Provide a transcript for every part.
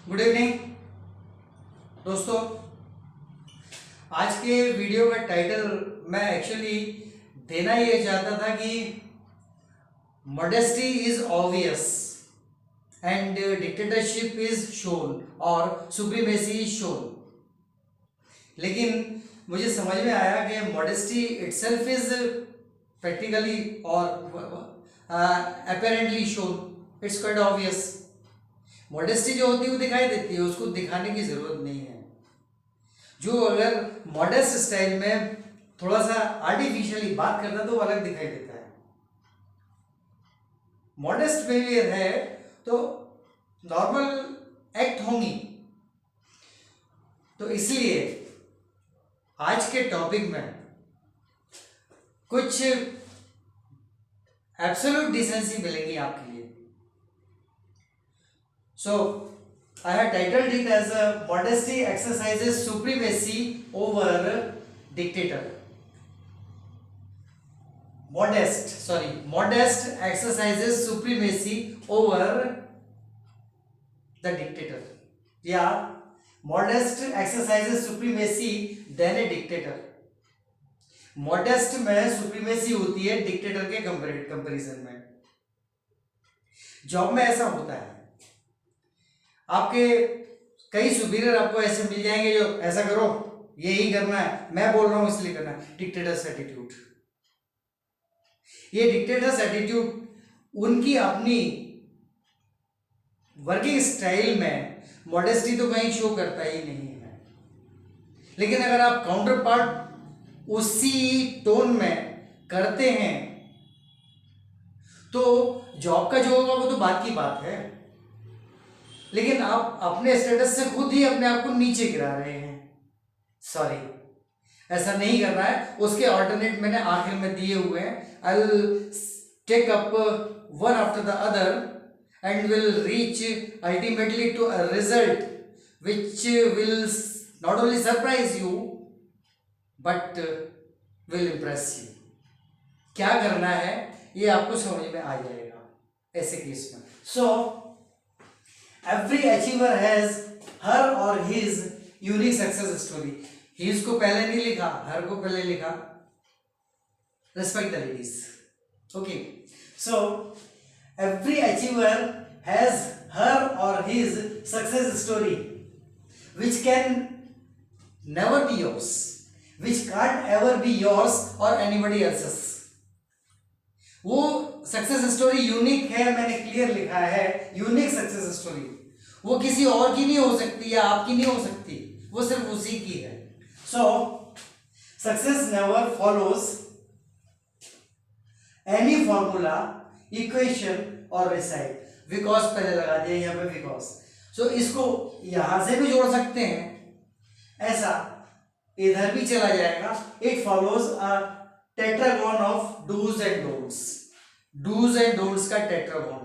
Good evening दोस्तों। आज के वीडियो का टाइटल मैं एक्चुअली देना ये चाहता था कि modesty is obvious and dictatorship is shown और सुप्रीमेसी इज शोन। लेकिन मुझे समझ में आया कि मॉडेस्टी इटसेल्फ इज प्रैक्टिकली और apparently shown, it's quite obvious. Modesty जो होती है वो दिखाई देती है, उसको दिखाने की जरूरत नहीं है। जो अगर मॉडेस्ट स्टाइल में थोड़ा सा आर्टिफिशियली बात करता है तो वो अलग दिखाई देता है। मॉडेस्ट बिहेवियर है तो नॉर्मल एक्ट होंगी। तो इसलिए आज के टॉपिक में कुछ एब्सोल्यूट डिसेंसी मिलेंगी आपके लिए। So, I have titled it as Modesty Exercises Supremacy Over Dictator. Modest exercises supremacy over the dictator. Yeah, modest exercises supremacy than a dictator. Modest में supremacy होती है dictator के कंपैरिजन में। जॉब में ऐसा होता है, आपके कई सुपीरियर आपको ऐसे मिल जाएंगे जो ऐसा करो, यही करना है, मैं बोल रहा हूं इसलिए करना है। Dictators attitude. ये डिक्टेटर्स एटीट्यूड उनकी अपनी वर्किंग स्टाइल में मॉडेस्टी तो कहीं शो करता ही नहीं है। लेकिन अगर आप काउंटर पार्ट उसी टोन में करते हैं तो जॉब का जो होगा वो तो बात की बात है, लेकिन आप अपने स्टेटस से खुद ही अपने आप को नीचे गिरा रहे हैं। सॉरी, ऐसा नहीं करना है। उसके ऑल्टरनेट मैंने आखिर में दिए हुए हैं। I will take up one after the other and will reach ultimately to a result which will not only surprise you but will impress you. क्या करना है ये आपको समझ में आ जाएगा ऐसे केस में। सो Every achiever has her or his unique success story. His को पहले नहीं लिखा, her को पहले लिखा। Respect the ladies. Okay. So every achiever has her or his success story, which can never be yours, which can't ever be yours or anybody else's. वो success story unique है, मैंने क्लियर लिखा है unique success story. वो किसी और की नहीं हो सकती या आपकी नहीं हो सकती, वो सिर्फ उसी की है। सो success never follows any formula, equation or recite. Because पहले लगा दिया यहाँ पे बिकॉज। सो इसको यहां से भी जोड़ सकते हैं, ऐसा इधर भी चला जाएगा। It follows a tetragon of dos and don'ts. Dos and don'ts का टेट्रागोन,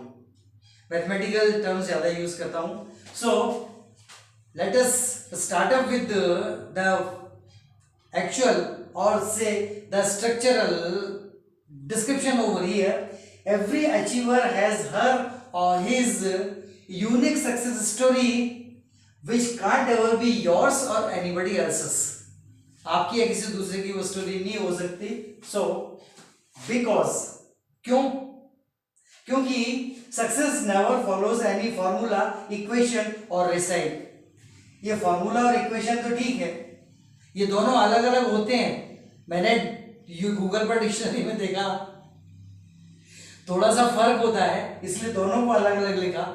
मैथमेटिकल टर्म्स ज्यादा यूज करता हूं। So let us start up with the actual or say the structural description over here. Every achiever has her or his unique success story which can't ever be yours or anybody else's. आपकी या किसी दूसरे की वो story नहीं हो सकती। So because, क्यों? क्योंकि success never follows any formula, equation or recite. ये फॉर्मूला और इक्वेशन तो ठीक है, ये दोनों अलग अलग होते हैं। मैंने गूगल पर डिक्शनरी में देखा, थोड़ा सा फर्क होता है, इसलिए दोनों को अलग अलग लिखा।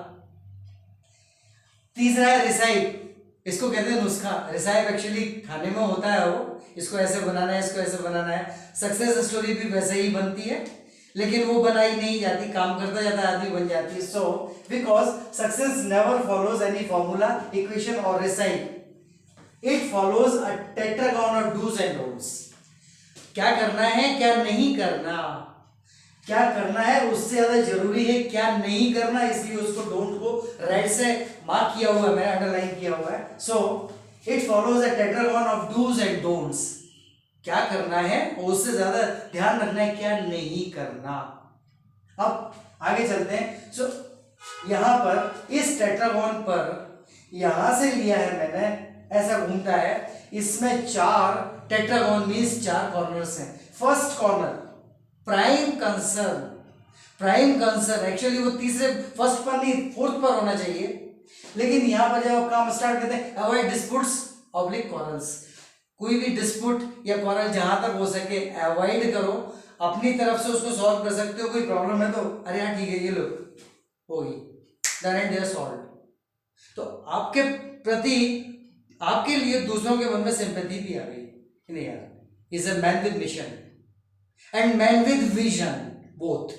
तीसरा है रिसाइट, इसको कहते हैं नुस्खा। रिसाइप एक्चुअली खाने में होता है, वो इसको ऐसे बनाना है, इसको ऐसे बनाना है। सक्सेस स्टोरी भी वैसे ही बनती है, लेकिन वो बनाई नहीं जाती, काम करता जाता है, आदमी बन जाती है। So because success never follows any formula, equation or recipe, it follows a tetragon of dos and don'ts. क्या करना है, क्या नहीं करना, क्या करना है उससे ज्यादा जरूरी है क्या नहीं करना, इसलिए उसको डोंट को रेड से मार्क किया हुआ है, मैंने अंडरलाइन किया हुआ है। So it follows a tetragon of dos and don'ts. क्या करना है उससे ज्यादा ध्यान रखना है क्या नहीं करना। अब आगे चलते हैं। सो यहां पर इस टेट्रागोन पर यहां से लिया है मैंने, ऐसा घूमता है, इसमें 4 टेट्रागोन मीन्स 4 कॉर्नर्स हैं। First corner prime concern, prime concern actually वो तीसरे, फर्स्ट पर नहीं फोर्थ पर होना चाहिए, लेकिन यहां पर जब आप काम स्टार्ट करते हैं, अवॉइड डिस्प्यूट्स ऑब्लिक क्वारल्स, कोई भी डिस्प्यूट या क्वारल जहां तक हो सके अवॉइड करो, अपनी तरफ से उसको सॉल्व कर सकते हो। कोई प्रॉब्लम है तो अरे हाँ ठीक है ये लो होगी, डन एंड देयर सॉल्व। तो आपके प्रति, आपके लिए दूसरों के मन में सिंपैथी भी आ गई, नहीं यार is a man with mission and man with vision, both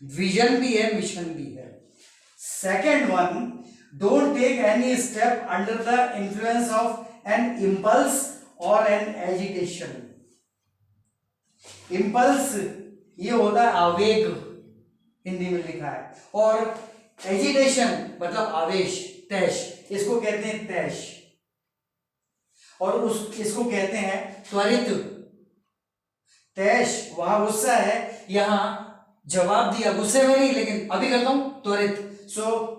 vision भी है मिशन भी है। Second one, don't take any step under the influence of an impulse और एन एजिटेशन। इम्पल्स ये होता है आवेग, हिंदी में लिखा है, और एजिटेशन मतलब आवेश, तैश, इसको कहते हैं तैश, और इसको कहते हैं त्वरित। तैश वहां गुस्सा है, यहां जवाब दिया गुस्से में नहीं, लेकिन अभी करता हूं त्वरित। सो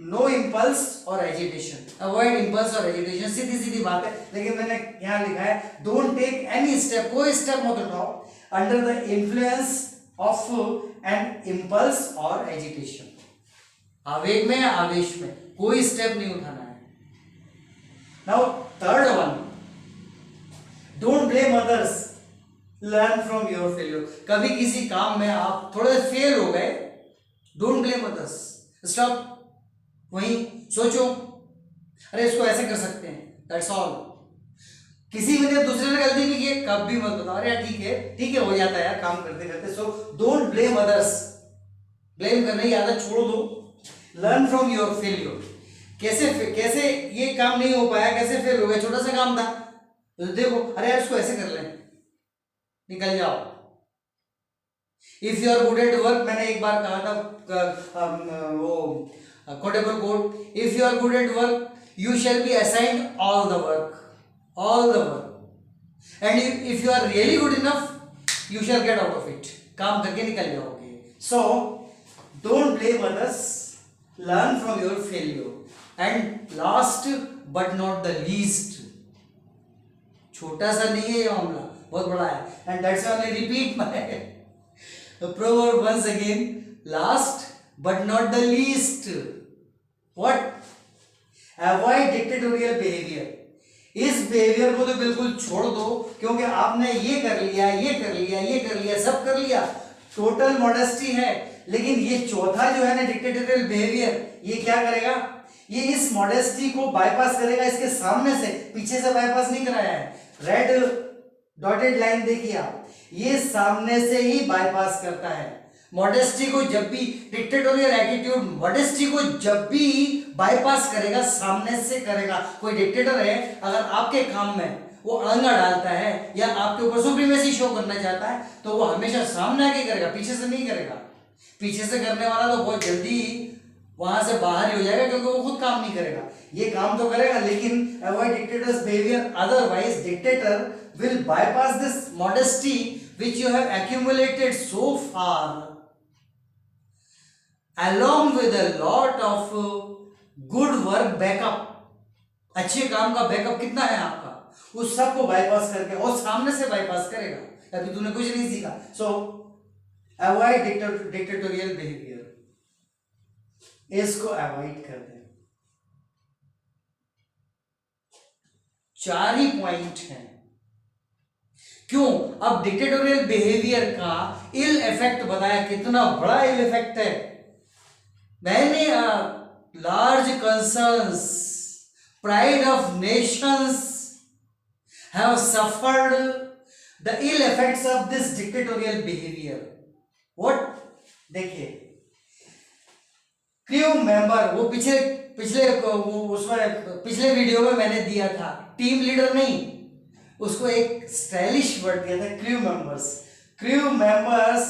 नो इम्पल्स और एजिटेशन, अवॉइड इम्पल्स और एजिटेशन, सीधी सीधी बात है। लेकिन मैंने यहां लिखा है डोंट टेक एनी स्टेप, कोई स्टेप मत उठाओ under the influence of an impulse और एजिटेशन, आवेग में या आवेश में कोई स्टेप नहीं उठाना है। Now third one, don't blame others, learn from your failure. कभी किसी काम में आप थोड़े फेल हो गए, डोंट ब्लेम अदर्स, स्टॉप, वहीं सोचो अरे इसको ऐसे कर सकते हैं, दैट्स ऑल। किसी ने दूसरे ने गलती भी की, कभी मत बताओ अरे ठीक है हो जाता है यार काम करते करते। सो डोंट ब्लेम अदर्स, ब्लेम करने की आदत छोड़ दो। लर्न फ्रॉम योर फेल्योर, कैसे ये काम नहीं हो पाया, कैसे फेल हो गया, छोटा सा काम था तो देखो अरे यार इसको ऐसे कर लें, निकल जाओ। If you are good at work, मैंने एक बार कहा था वो quotable quote, if you are good at work you shall be assigned all the work, and if you are really good enough you shall get out of it, काम करके निकल जाओगे। So don't blame others, learn from your failure, and last but not the least, छोटा सा नहीं है ये मामला, बहुत बड़ा है, and that's why I repeat my proverb once again, last but not the least, what, avoid dictatorial behavior। इस बिहेवियर को तो बिल्कुल छोड़ दो, क्योंकि आपने ये कर लिया ये कर लिया ये कर लिया सब कर लिया, टोटल मॉडेस्टी है, लेकिन ये चौथा जो है ना डिक्टेटोरियल बिहेवियर, ये क्या करेगा, ये इस मॉडेस्टी को बाईपास करेगा, इसके सामने से, पीछे से बाईपास नहीं कराया है। रेड डॉटेड लाइन देखिए आप, ये सामने से ही बाईपास करता है मॉडेस्टी को। जब भी डिक्टेटोरियल एटीट्यूड मॉडेस्टी को जब भी बाईपास करेगा, सामने से करेगा। कोई डिक्टेटर है, अगर आपके काम में वो अड़ंगा डालता है या आपके ऊपर सुप्रीमेसी शो करना चाहता है, तो वो हमेशा सामने आके करेगा, पीछे से नहीं करेगा। पीछे से करने वाला तो बहुत जल्दी वहां से बाहर ही हो जाएगा, क्योंकि वो खुद काम नहीं करेगा, ये काम तो करेगा। लेकिन avoid dictators behaviour, otherwise dictator will bypass this modesty which you have accumulated so far, along with a lot of good work backup। अच्छे काम का बैकअप कितना है आपका, उस सब को बाईपास करके और सामने से बाईपास करेगा, अभी तूने कुछ नहीं सीखा। सो अवॉइड डिक्टेटोरियल बिहेवियर, इसको अवॉइड कर दें। 4 ही पॉइंट हैं। क्यों? अब डिक्टेटोरियल बिहेवियर का इल इफेक्ट बताया, कितना बड़ा इल इफेक्ट है। मैंने large concerns, pride of nations have suffered the ill effects of this dictatorial behaviour. What? देखिए, क्रू मेंबर, वो पिछले वीडियो में मैंने दिया था, टीम लीडर नहीं, उसको एक स्टाइलिश वर्ड दिया था, crew members. Crew members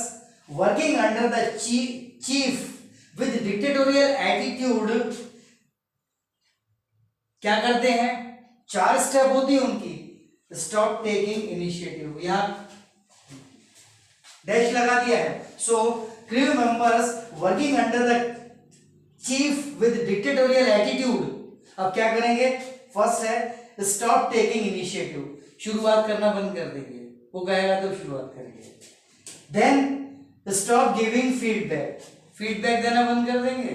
working under the chief with dictatorial attitude क्या करते हैं? 4 स्टेप होती है उनकी। स्टॉप टेकिंग इनिशिएटिव, यहां डैश लगा दिया है। So crew members working under the chief with dictatorial attitude अब क्या करेंगे? फर्स्ट है स्टॉप टेकिंग इनिशिएटिव, शुरुआत करना बंद कर देंगे, वो कहेगा तो शुरुआत करेंगे। Then stop giving feedback, feedback देना बंद कर देंगे।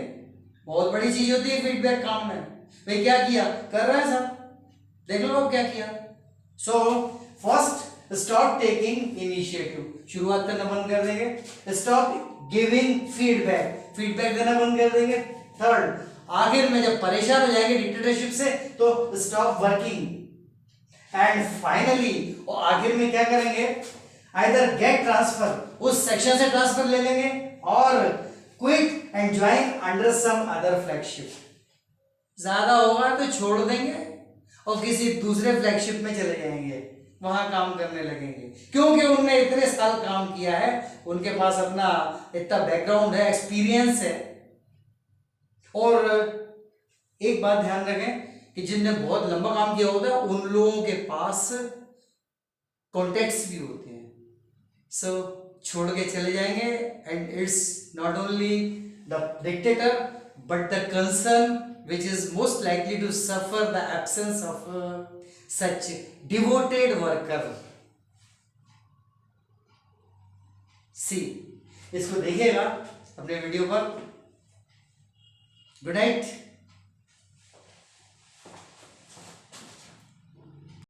बहुत बड़ी चीज होती है फीडबैक काम में। भाई क्या किया, कर रहा है सब, देख लो अब क्या किया। So first stop taking initiative, शुरुआत करना बंद कर देंगे। स्टॉप गिविंग फीडबैक, फीडबैक देना बंद कर देंगे। थर्ड, आखिर में जब परेशान हो जाएंगे डिक्टेटरशिप से तो स्टॉप वर्किंग। एंड फाइनली आखिर में क्या करेंगे? आइदर गेट ट्रांसफर, उस सेक्शन से ट्रांसफर ले लेंगे, और quit and join under some other flagship. ज्यादा होगा तो छोड़ देंगे और किसी दूसरे फ्लैगशिप में चले जाएंगे, वहां काम करने लगेंगे, क्योंकि उनने इतने साल काम किया है, उनके पास अपना इतना बैकग्राउंड है, एक्सपीरियंस है। और एक बात ध्यान रखें कि जिनने बहुत लंबा काम किया होता है उन लोगों के पास कॉन्टेक्ट्स भी होते हैं। सो छोड़ के चले जाएंगे, and it's not only the dictator but the concern which is most likely to suffer the absence of such devoted worker. सी इसको देखिएगा अपने वीडियो पर। Good night.